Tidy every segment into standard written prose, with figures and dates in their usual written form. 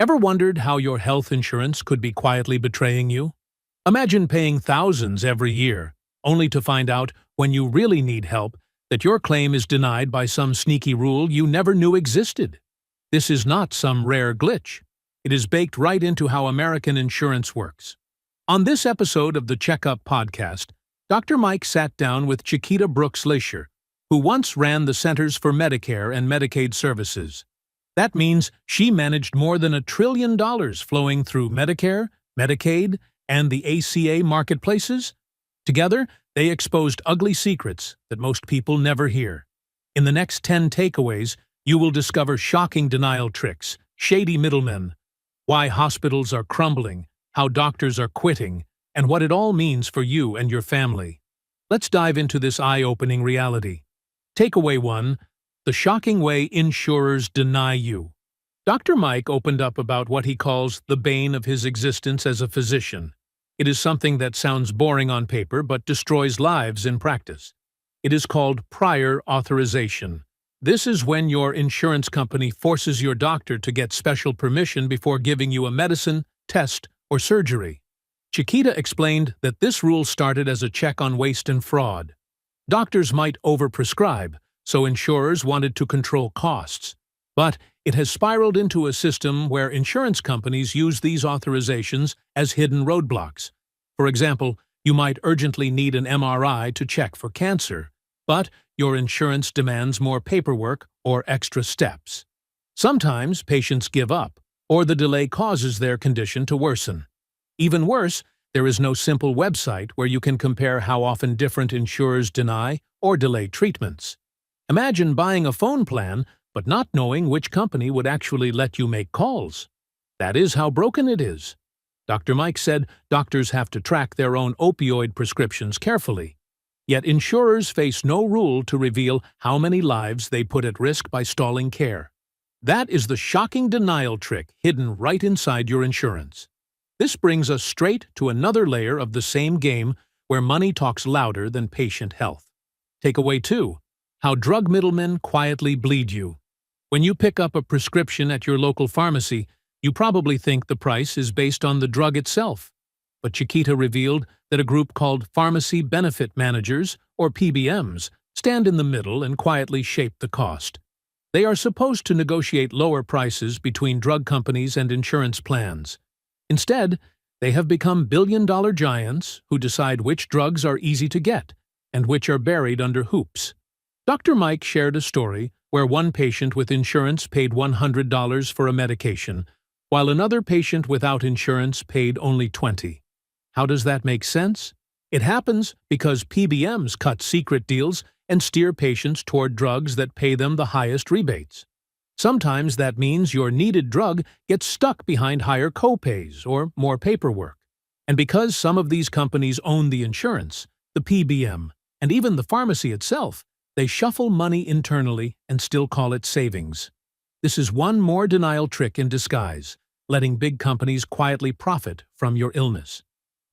Ever wondered how your health insurance could be quietly betraying you? Imagine paying thousands every year, only to find out, when you really need help, that your claim is denied by some sneaky rule you never knew existed. This is not some rare glitch. It is baked right into how American insurance works. On this episode of the Checkup Podcast, Dr. Mike sat down with Chiquita Brooks-LaSure, who once ran the Centers for Medicare and Medicaid Services. That means she managed more than $1 trillion flowing through Medicare, Medicaid, and the ACA marketplaces. Together, they exposed ugly secrets that most people never hear. In the next 10 takeaways, you will discover shocking denial tricks, shady middlemen, why hospitals are crumbling, how doctors are quitting, and what it all means for you and your family. Let's dive into this eye-opening reality. Takeaway 1. The shocking way insurers deny you. Dr. Mike opened up about what he calls the bane of his existence as a physician. It is something that sounds boring on paper but destroys lives in practice. It is called prior authorization. This is when your insurance company forces your doctor to get special permission before giving you a medicine, test, or surgery. Chiquita explained that this rule started as a check on waste and fraud. Doctors might overprescribe, so insurers wanted to control costs. But it has spiraled into a system where insurance companies use these authorizations as hidden roadblocks. For example, you might urgently need an MRI to check for cancer, but your insurance demands more paperwork or extra steps. Sometimes patients give up, or the delay causes their condition to worsen. Even worse, there is no simple website where you can compare how often different insurers deny or delay treatments. Imagine buying a phone plan but not knowing which company would actually let you make calls. That is how broken it is. Dr. Mike said doctors have to track their own opioid prescriptions carefully. Yet insurers face no rule to reveal how many lives they put at risk by stalling care. That is the shocking denial trick hidden right inside your insurance. This brings us straight to another layer of the same game where money talks louder than patient health. Takeaway 2. How drug middlemen quietly bleed you. When you pick up a prescription at your local pharmacy, you probably think the price is based on the drug itself. But Chiquita revealed that a group called Pharmacy Benefit Managers, or PBMs, stand in the middle and quietly shape the cost. They are supposed to negotiate lower prices between drug companies and insurance plans. Instead, they have become billion-dollar giants who decide which drugs are easy to get and which are buried under hoops. Dr. Mike shared a story where one patient with insurance paid $100 for a medication, while another patient without insurance paid only $20. How does that make sense? It happens because PBMs cut secret deals and steer patients toward drugs that pay them the highest rebates. Sometimes that means your needed drug gets stuck behind higher copays or more paperwork. And because some of these companies own the insurance, the PBM, and even the pharmacy itself, they shuffle money internally and still call it savings. This is one more denial trick in disguise, letting big companies quietly profit from your illness.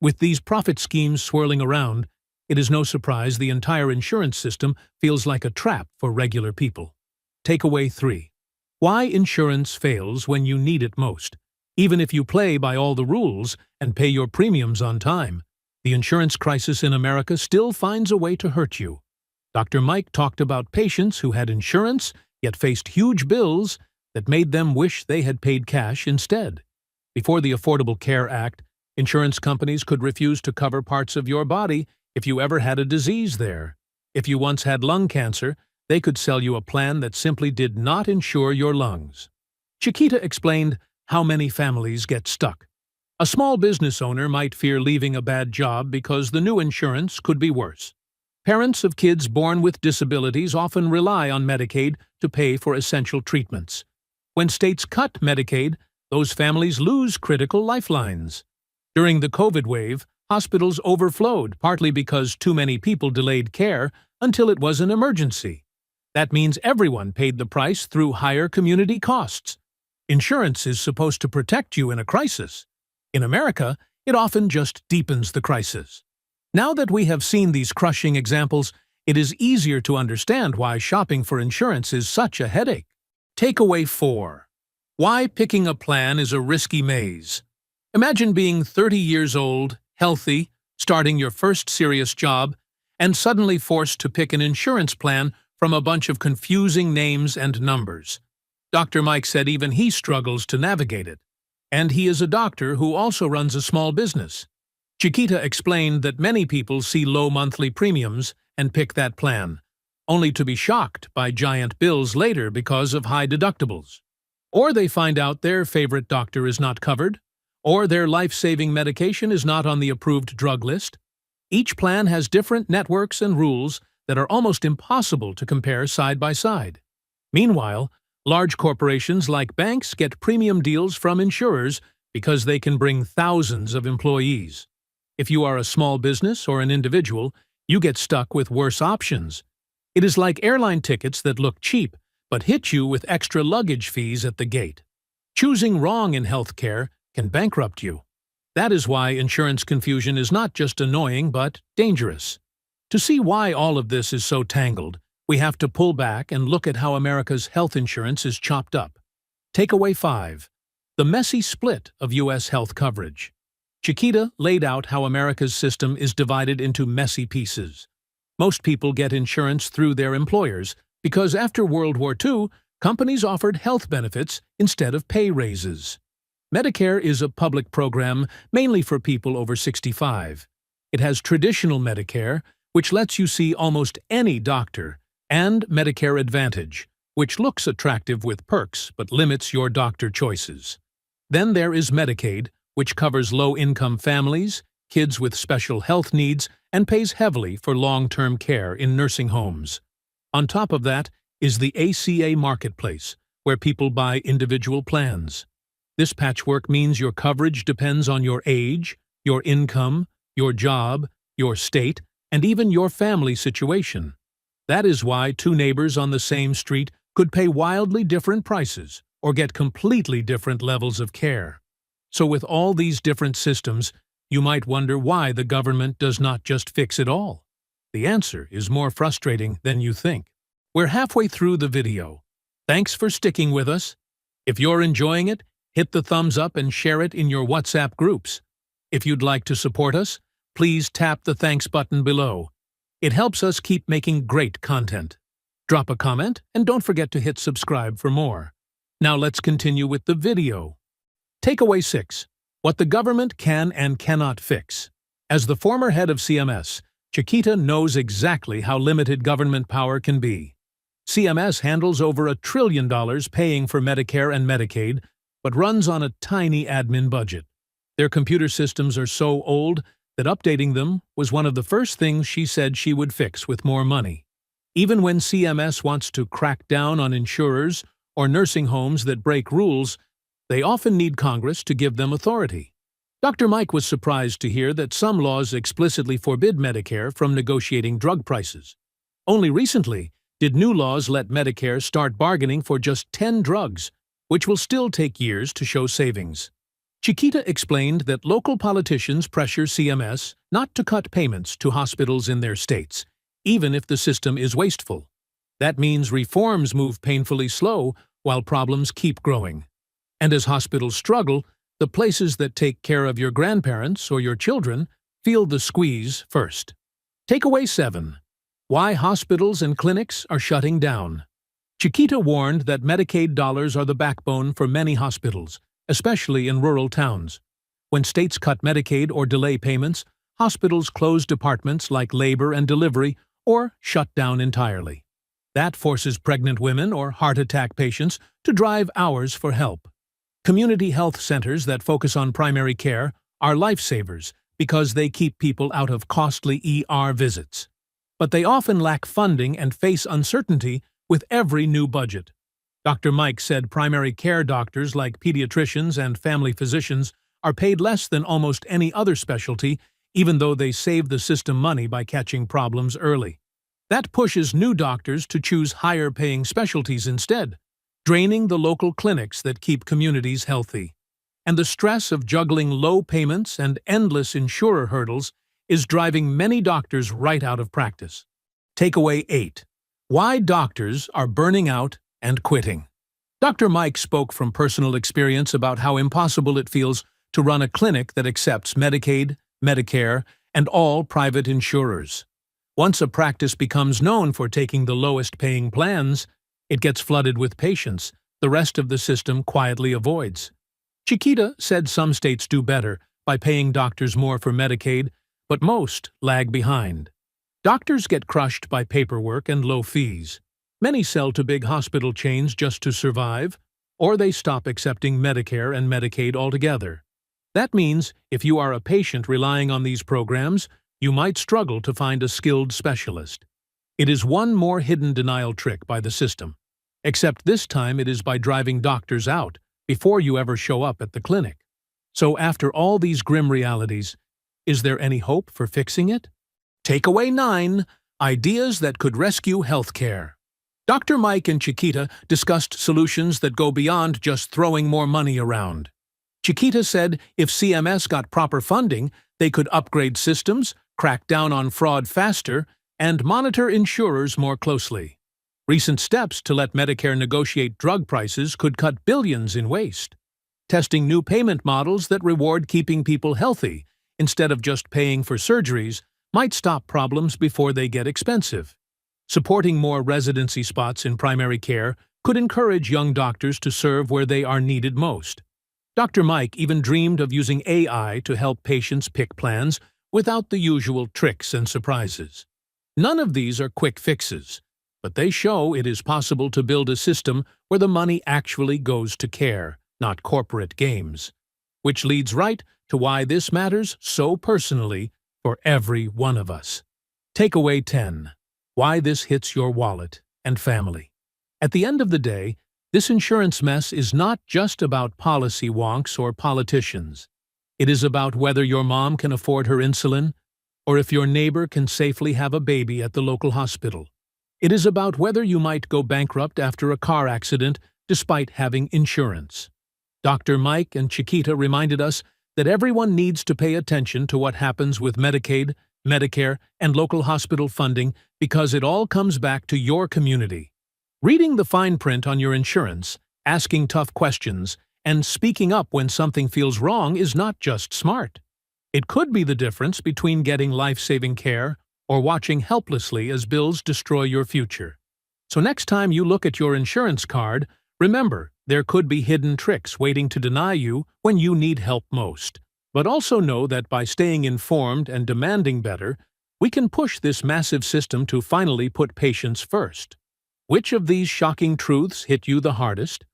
With these profit schemes swirling around, it is no surprise the entire insurance system feels like a trap for regular people. Takeaway 3. Why insurance fails when you need it most. Even if you play by all the rules and pay your premiums on time, the insurance crisis in America still finds a way to hurt you. Dr. Mike talked about patients who had insurance yet faced huge bills that made them wish they had paid cash instead. Before the Affordable Care Act, insurance companies could refuse to cover parts of your body if you ever had a disease there. If you once had lung cancer, they could sell you a plan that simply did not insure your lungs. Chiquita explained how many families get stuck. A small business owner might fear leaving a bad job because the new insurance could be worse. Parents of kids born with disabilities often rely on Medicaid to pay for essential treatments. When states cut Medicaid, those families lose critical lifelines. During the COVID wave, hospitals overflowed, partly because too many people delayed care until it was an emergency. That means everyone paid the price through higher community costs. Insurance is supposed to protect you in a crisis. In America, it often just deepens the crisis. Now that we have seen these crushing examples, it is easier to understand why shopping for insurance is such a headache. Takeaway 4. Why picking a plan is a risky maze. Imagine being 30 years old, healthy, starting your first serious job, and suddenly forced to pick an insurance plan from a bunch of confusing names and numbers. Dr. Mike said even he struggles to navigate it. And he is a doctor who also runs a small business. Chiquita explained that many people see low monthly premiums and pick that plan, only to be shocked by giant bills later because of high deductibles. Or they find out their favorite doctor is not covered, or their life-saving medication is not on the approved drug list. Each plan has different networks and rules that are almost impossible to compare side by side. Meanwhile, large corporations like banks get premium deals from insurers because they can bring thousands of employees. If you are a small business or an individual, you get stuck with worse options. It is like airline tickets that look cheap but hit you with extra luggage fees at the gate. Choosing wrong in healthcare can bankrupt you. That is why insurance confusion is not just annoying but dangerous. To see why all of this is so tangled, we have to pull back and look at how America's health insurance is chopped up. Takeaway 5. The messy split of U.S. health coverage. Chiquita laid out how America's system is divided into messy pieces. Most people get insurance through their employers, because after World War II, companies offered health benefits instead of pay raises. Medicare is a public program mainly for people over 65. It has traditional Medicare, which lets you see almost any doctor, and Medicare Advantage, which looks attractive with perks but limits your doctor choices. Then there is Medicaid, which covers low-income families, kids with special health needs, and pays heavily for long-term care in nursing homes. On top of that is the ACA marketplace, where people buy individual plans. This patchwork means your coverage depends on your age, your income, your job, your state, and even your family situation. That is why two neighbors on the same street could pay wildly different prices or get completely different levels of care. So with all these different systems, you might wonder why the government does not just fix it all. The answer is more frustrating than you think. We're halfway through the video. Thanks for sticking with us. If you're enjoying it, hit the thumbs up and share it in your WhatsApp groups. If you'd like to support us, please tap the thanks button below. It helps us keep making great content. Drop a comment and don't forget to hit subscribe for more. Now let's continue with the video. Takeaway 6. What the government can and cannot fix. As the former head of CMS, Chiquita knows exactly how limited government power can be. CMS handles over $1 trillion paying for Medicare and Medicaid, but runs on a tiny admin budget. Their computer systems are so old that updating them was one of the first things she said she would fix with more money. Even when CMS wants to crack down on insurers or nursing homes that break rules, they often need Congress to give them authority. Dr. Mike was surprised to hear that some laws explicitly forbid Medicare from negotiating drug prices. Only recently did new laws let Medicare start bargaining for just 10 drugs, which will still take years to show savings. Chiquita explained that local politicians pressure CMS not to cut payments to hospitals in their states, even if the system is wasteful. That means reforms move painfully slow while problems keep growing. And as hospitals struggle, the places that take care of your grandparents or your children feel the squeeze first. Takeaway 7. Why hospitals and clinics are shutting down. Chiquita warned that Medicaid dollars are the backbone for many hospitals, especially in rural towns. When states cut Medicaid or delay payments, hospitals close departments like labor and delivery or shut down entirely. That forces pregnant women or heart attack patients to drive hours for help. Community health centers that focus on primary care are lifesavers because they keep people out of costly ER visits. But they often lack funding and face uncertainty with every new budget. Dr. Mike said primary care doctors like pediatricians and family physicians are paid less than almost any other specialty, even though they save the system money by catching problems early. That pushes new doctors to choose higher-paying specialties instead, draining the local clinics that keep communities healthy. And the stress of juggling low payments and endless insurer hurdles is driving many doctors right out of practice. Takeaway 8. Why doctors are burning out and quitting. Dr. Mike spoke from personal experience about how impossible it feels to run a clinic that accepts Medicaid, Medicare, and all private insurers. Once a practice becomes known for taking the lowest-paying plans, it gets flooded with patients the rest of the system quietly avoids. Chiquita said some states do better by paying doctors more for Medicaid, but most lag behind. Doctors get crushed by paperwork and low fees. Many sell to big hospital chains just to survive, or they stop accepting Medicare and Medicaid altogether. That means if you are a patient relying on these programs, you might struggle to find a skilled specialist. It is one more hidden denial trick by the system, except this time it is by driving doctors out before you ever show up at the clinic. So after all these grim realities, is there any hope for fixing it? Takeaway 9. Ideas that could rescue healthcare. Dr. Mike and Chiquita discussed solutions that go beyond just throwing more money around. Chiquita said if CMS got proper funding, they could upgrade systems, crack down on fraud faster, and monitor insurers more closely. Recent steps to let Medicare negotiate drug prices could cut billions in waste. Testing new payment models that reward keeping people healthy instead of just paying for surgeries might stop problems before they get expensive. Supporting more residency spots in primary care could encourage young doctors to serve where they are needed most. Dr. Mike even dreamed of using AI to help patients pick plans without the usual tricks and surprises. None of these are quick fixes, but they show it is possible to build a system where the money actually goes to care, not corporate games. Which leads right to why this matters so personally for every one of us. Takeaway 10. Why this hits your wallet and family. At the end of the day, this insurance mess is not just about policy wonks or politicians. It is about whether your mom can afford her insulin, or if your neighbor can safely have a baby at the local hospital. It is about whether you might go bankrupt after a car accident despite having insurance. Dr. Mike and Chiquita reminded us that everyone needs to pay attention to what happens with Medicaid, Medicare, and local hospital funding because it all comes back to your community. Reading the fine print on your insurance, asking tough questions, and speaking up when something feels wrong is not just smart. It could be the difference between getting life-saving care or watching helplessly as bills destroy your future. So next time you look at your insurance card, remember, there could be hidden tricks waiting to deny you when you need help most. But also know that by staying informed and demanding better, we can push this massive system to finally put patients first. Which of these shocking truths hit you the hardest?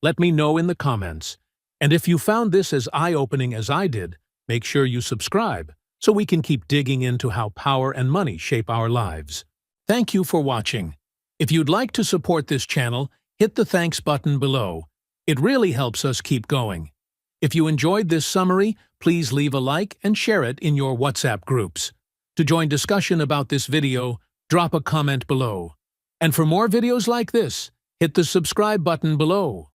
Let me know in the comments. And if you found this as eye-opening as I did, make sure you subscribe so we can keep digging into how power and money shape our lives. Thank you for watching. If you'd like to support this channel, hit the thanks button below. It really helps us keep going. If you enjoyed this summary, please leave a like and share it in your WhatsApp groups. To join discussion about this video, drop a comment below. And for more videos like this, hit the subscribe button below.